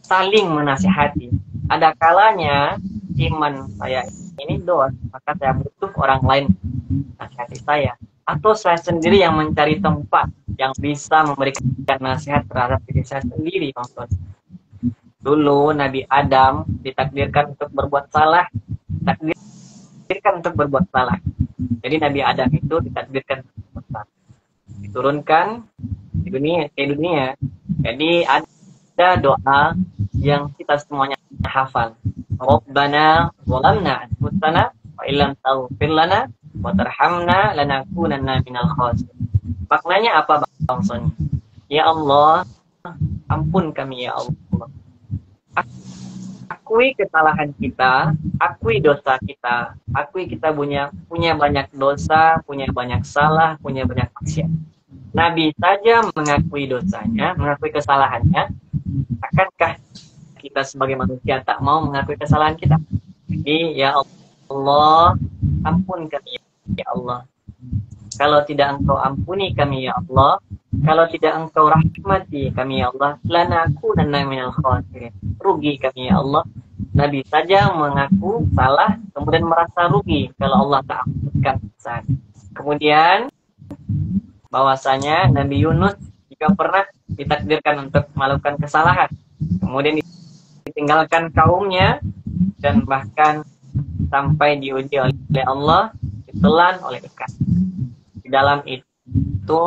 Saling menasihati. Ada kalanya iman saya ini doa, maka saya butuh orang lain nasihati saya. Atau saya sendiri yang mencari tempat yang bisa memberikan nasihat terhadap diri saya sendiri, Bang. Dulu Nabi Adam ditakdirkan untuk berbuat salah, Jadi Nabi Adam itu ditakdirkan untuk berbuat salah, diturunkan ke dunia. Jadi ada doa yang kita semuanya hafal. Rabbana zalamna anfusana wa illam taghfir lana wa tarhamna lanakunanna minal khasirin. Maknanya apa Bang Sony? Ya Allah, ampun kami ya Allah. Akui kesalahan kita, akui dosa kita, akui kita punya banyak dosa, punya banyak salah, punya banyak maksiat. Nabi saja mengakui dosanya, mengakui kesalahannya. Akankah kita sebagai manusia tak mau mengakui kesalahan kita? Jadi ya Allah, ampun kami ya Allah. Kalau tidak Engkau ampuni kami ya Allah, kalau tidak Engkau rahmati kami ya Allah, lanakunanna minal khasirin. Rugi kami ya Allah. Nabi saja mengaku salah, kemudian merasa rugi kalau Allah tak ampunkan kesalahan. Kemudian bahwasanya Nabi Yunus juga pernah ditakdirkan untuk melakukan kesalahan, kemudian ditinggalkan kaumnya, dan bahkan sampai diuji oleh Allah, ditelan oleh ikan. Di dalam itu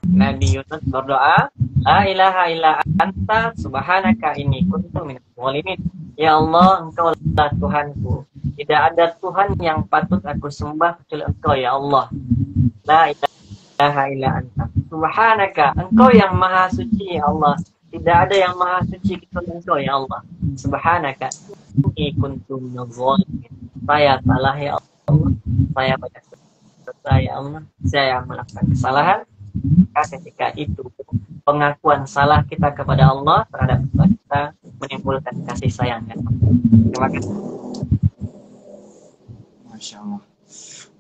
Nabi Yunus berdoa, La ilaha illa anta subhanaka inni kuntu minadz zalimin. Ya Allah, Engkau lah Tuhanku. Tidak ada Tuhan yang patut aku sembah kecuali Engkau ya Allah. La ilaha illa anta subhanaka. Engkau yang maha suci ya Allah. Tidak ada yang maha suci kecuali Engkau ya Allah. Subhanaka inni kuntu minadz zalimin. Saya salah ya Allah. Saya banyak dosa ya Allah. Saya melakukan kesalahan. Maka ketika itu pengakuan salah kita kepada Allah terhadap kita menimbulkan kasih sayang. Terima kasih. Masya Allah.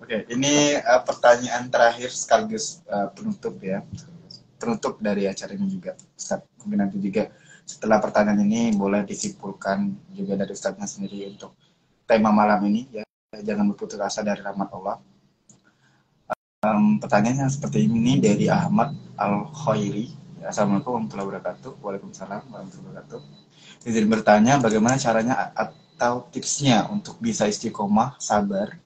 Oke, ini pertanyaan terakhir sekaligus penutup ya. Penutup dari acara ini juga. Ustaz, mungkin nanti juga setelah pertanyaan ini boleh disimpulkan juga dari Ustaznya sendiri untuk tema malam ini ya. Jangan berputus asa dari rahmat Allah. Pertanyaannya seperti ini dari Ahmad Al-Khairi. Assalamualaikum warahmatullahi wabarakatuh. Waalaikumsalam warahmatullahi wabarakatuh. Izin bertanya bagaimana caranya atau tipsnya untuk bisa istiqomah, sabar,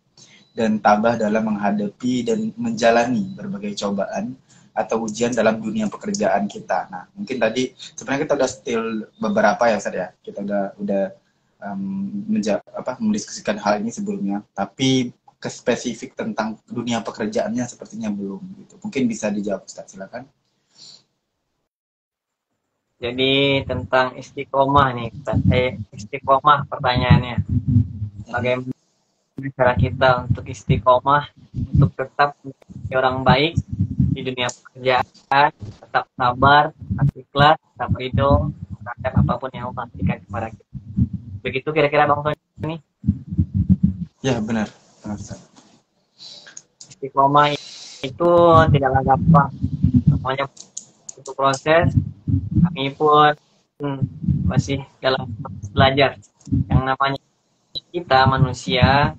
dan tabah dalam menghadapi dan menjalani berbagai cobaan atau ujian dalam dunia pekerjaan kita. Nah, mungkin tadi sebenarnya kita udah still beberapa ya, Ustaz ya. Kita udah mendiskusikan hal ini sebelumnya, tapi ke spesifik tentang dunia pekerjaannya sepertinya belum gitu. Mungkin bisa dijawab, Ustaz, silakan. Jadi tentang istiqomah nih, istiqomah pertanyaannya. Bagaimana cara kita untuk istiqomah, untuk tetap menjadi orang baik di dunia pekerjaan, tetap sabar, tetap ikhlas, tetap ridho terhadap apapun yang Allah berikan kepada kita. Begitu kira-kira Bang Tony? Ya, benar. Istiqomah itu tidaklah gampang, semuanya untuk proses. Kami pun masih dalam proses belajar. Yang namanya kita manusia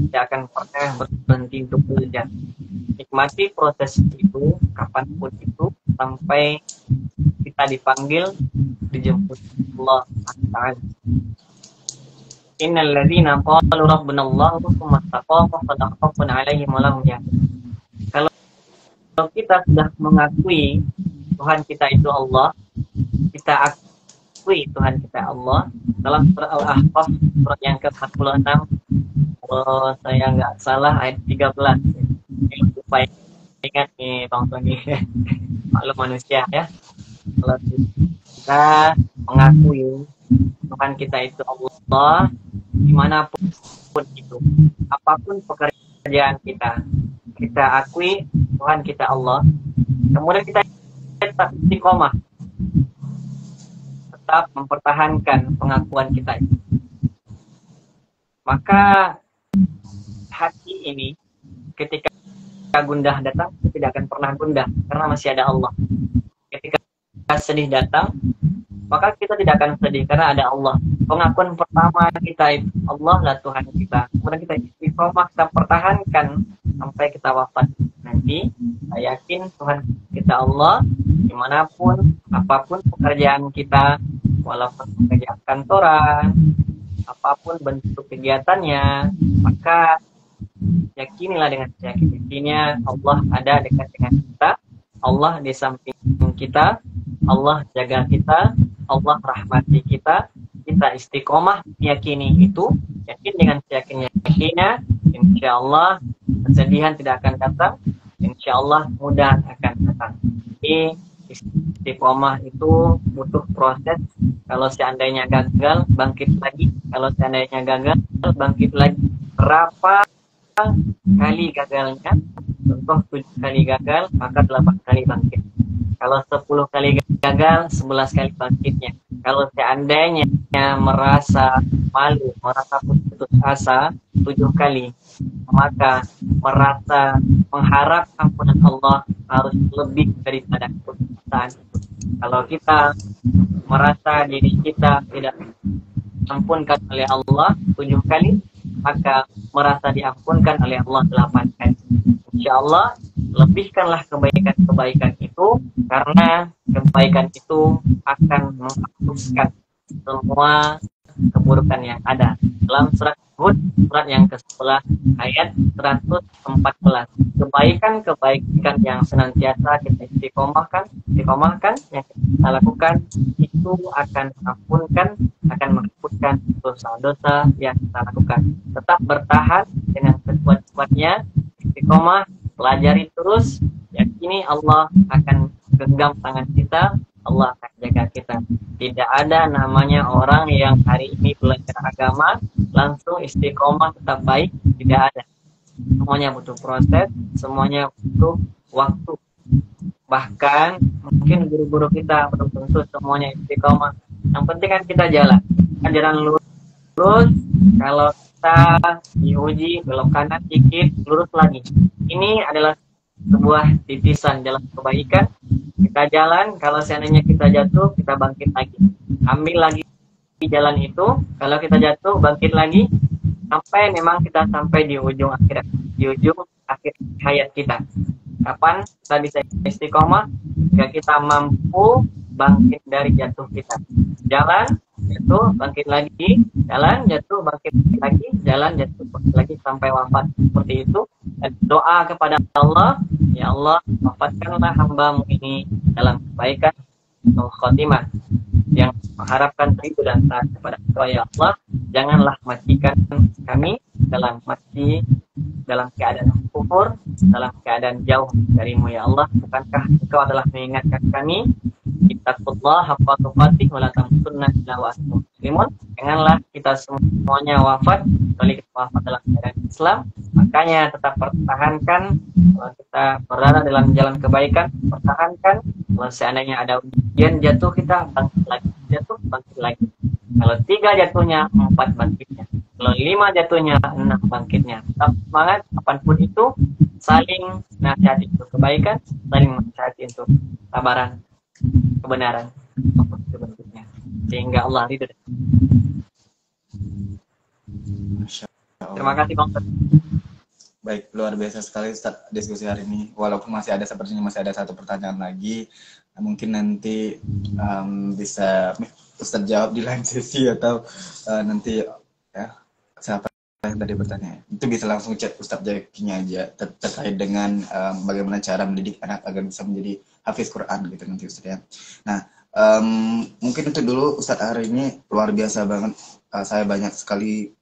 tidak akan pernah berhenti untuk belajar. Nikmati proses itu kapanpun itu sampai kita dipanggil, dijemput Allah Ta'ala. Innal ladzina qalu rabbuna Allah tsumma istaqamu fala khaufun 'alaihim wa lahum yahzanun. Kalau kita sudah mengakui Tuhan kita itu Allah, kita akui Tuhan kita Allah dalam surah Al-Ahqaf surat yang ke-46, kalau saya nggak salah ayat 13. Ini lupa ingat nih Bang Tony. Maklum manusia ya. Kalau kita mengakui Tuhan kita itu Allah, dimanapun itu, apapun pekerjaan kita akui Tuhan kita Allah, kemudian kita tetap istiqomah, tetap mempertahankan pengakuan kita itu. Maka hati ini ketika gundah datang tidak akan pernah gundah karena masih ada Allah. Ketika sedih datang, maka kita tidak akan sedih karena ada Allah. Pengakuan pertama kita itu Allah lah Tuhan kita. Kemudian kita istiqomah, kita pertahankan sampai kita wafat nanti. Saya yakin Tuhan kita Allah dimanapun, apapun pekerjaan kita, walaupun pekerjaan kantoran, apapun bentuk kegiatannya, maka yakinilah dengan yakinnya Allah ada dekat dengan kita, Allah di samping kita, Allah jaga kita, Allah rahmati kita. Kita istiqomah yakini itu, yakin dengan yakinnya, insya Allah kesedihan tidak akan datang, insya Allah mudah akan datang. Jadi istiqomah itu butuh proses. Kalau seandainya gagal, bangkit lagi. Kalau seandainya gagal, bangkit lagi. Berapa kali gagalnya? Contoh 7 kali gagal, maka 8 kali bangkit. Kalau 10 kali gagal, 11 kali bangkitnya. Kalau seandainya merasa malu, merasa putus asa 7 kali, maka merasa mengharap ampunan Allah harus lebih daripada keputusasaan. Kalau kita merasa diri kita tidak diampunkan oleh Allah 7 kali, maka merasa diampunkan oleh Allah 8 kali. Insya Allah lebihkanlah kebaikan-kebaikan itu, karena kebaikan itu akan menghapuskan semua keburukan yang ada. Dalam surat Hud surat yang ke-11 ayat 114. Kebaikan-kebaikan yang senantiasa kita istiqomahkan yang kita lakukan itu akan menghapuskan dosa-dosa yang kita lakukan. Tetap bertahan dengan sekuat-kuatnya, istiqomah, pelajari terus, yakini Allah akan genggam tangan kita, Allah akan jaga kita. Tidak ada namanya orang yang hari ini belajar agama langsung istiqomah tetap baik, tidak ada. Semuanya butuh proses, semuanya butuh waktu. Bahkan mungkin guru-guru kita belum tentu semuanya istiqomah. Yang penting kan kita jalan lurus. Kalau kita diuji belok kanan dikit, lurus lagi. Ini adalah sebuah titisan jalan kebaikan. Kita jalan, kalau seandainya kita jatuh, kita bangkit lagi. Ambil lagi jalan itu, kalau kita jatuh, bangkit lagi, sampai memang kita sampai di ujung akhir hayat kita. Kapan kita bisa istiqomah? Jika kita mampu bangkit dari jatuh kita. Jalan, jatuh, bangkit lagi, jalan, jatuh, bangkit lagi, jalan, jatuh, bangkit lagi, sampai wafat. Seperti itu. Dan doa kepada Allah, ya Allah, wafatkanlah hambamu ini dalam kebaikan khotimah, yang mengharapkan ridho dan taat kepada Engkau ya Allah. Janganlah matikan kami dalam keadaan kufur, dalam keadaan jauh darimu ya Allah. Bukankah Engkau adalah mengingatkan kami, ittaqullah haqqa tuqatih wa la tamutunna illa wa antum muslimun. Janganlah kita semuanya wafat kecuali kita wafat dalam keadaan Islam. Makanya tetap pertahankan, kalau kita berada dalam jalan kebaikan, pertahankan. Kalau seandainya ada ujian jatuh, kita bangkit lagi, jatuh bangkit lagi. Kalau 3 jatuhnya, 4 bangkitnya. Kalau 5 jatuhnya, 6 bangkitnya. Tetap semangat, apapun itu, saling nasihati untuk kebaikan, saling menasihati untuk sabaran, kebenaran, apapun itu bentuknya, sehingga Allah ridho. Terima kasih Bang. Baik, luar biasa sekali Ustaz diskusi hari ini. Walaupun sepertinya masih ada satu pertanyaan lagi, mungkin nanti bisa Ustaz jawab di lain sesi, atau nanti ya siapa yang tadi bertanya itu bisa langsung chat Ustaz Jakinya aja terkait dengan bagaimana cara mendidik anak agar bisa menjadi hafiz Quran gitu nanti Ustaz ya. Nah, mungkin itu dulu Ustaz hari ini. Luar biasa banget, saya banyak sekali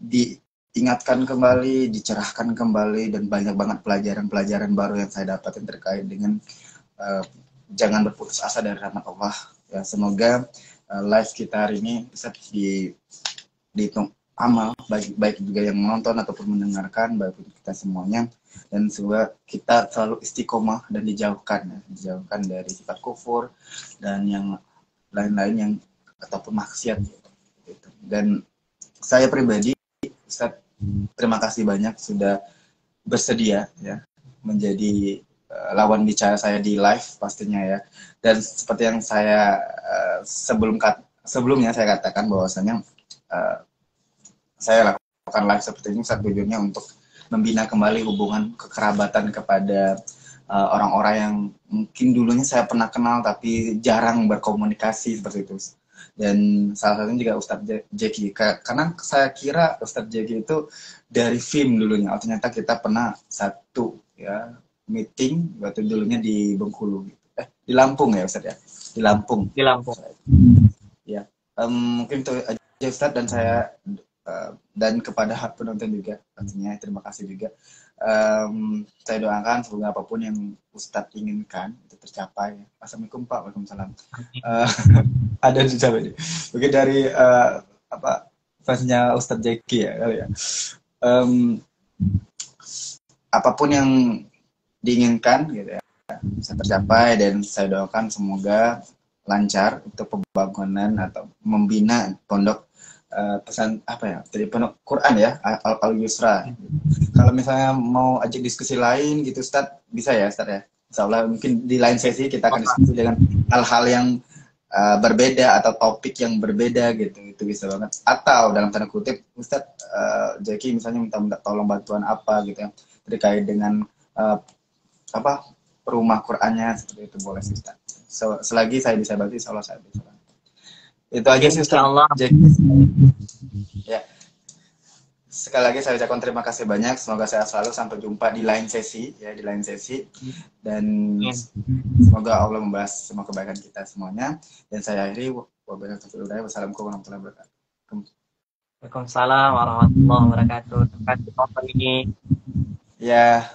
diingatkan kembali, dicerahkan kembali, dan banyak banget pelajaran-pelajaran baru yang saya dapatin terkait dengan jangan berputus asa dari rahmat Allah ya. Semoga live kita hari ini bisa dihitung amal, baik juga yang menonton ataupun mendengarkan, baik untuk kita semuanya, dan semoga kita selalu istiqomah dan dijauhkan dari sifat kufur dan yang lain-lain yang ataupun maksiat gitu. Dan saya pribadi, Ustaz, terima kasih banyak sudah bersedia ya menjadi lawan bicara saya di live pastinya ya. Dan seperti yang saya sebelumnya saya katakan bahwasanya saya lakukan live seperti ini tujuannya untuk membina kembali hubungan kekerabatan kepada orang-orang yang mungkin dulunya saya pernah kenal tapi jarang berkomunikasi seperti itu. Dan salah satunya juga Ustadz Jeki, karena saya kira Ustadz Jeki itu dari film dulunya. Ternyata kita pernah satu ya meeting waktu dulunya di Bengkulu, di Lampung ya Ustadz ya, di Lampung. Ya, mungkin itu aja Ustadz, dan saya dan kepada hak penonton juga pastinya terima kasih juga. Saya doakan semoga apapun yang Ustadz inginkan itu tercapai. Assalamualaikum Pak. Waalaikumsalam. Ada dicapai mungkin dari fansnya Ustadz Jeki ya kali ya. Apapun yang diinginkan gitu ya bisa tercapai, dan saya doakan semoga lancar untuk pembangunan atau membina pondok pesan dari pondok Quran ya, Al-Yusra. Kalau misalnya mau ajak diskusi lain gitu Ustadz, bisa ya Ustadz ya. Insyaallah mungkin di lain sesi kita akan diskusi dengan hal-hal yang berbeda atau topik yang berbeda gitu, itu bisa banget. Atau dalam tanda kutip Ustadz Jeki misalnya minta tolong bantuan apa gitu ya terkait dengan rumah Qurannya, seperti itu boleh sih Ustadz. Selagi saya bisa bantu, insyaallah saya bisa bantu. Itu aja sih Ustadz Jeki. Ya. sekali lagi saya ucapkan terima kasih banyak. Semoga saya selalu sampai jumpa di lain sesi ya, di lain sesi. Dan semoga Allah membahas semua kebaikan kita semuanya. Dan saya akhiri wassalamualaikum warahmatullahi wabarakatuh. Waalaikumsalam warahmatullahi wabarakatuh. Terima kasih company. Ya.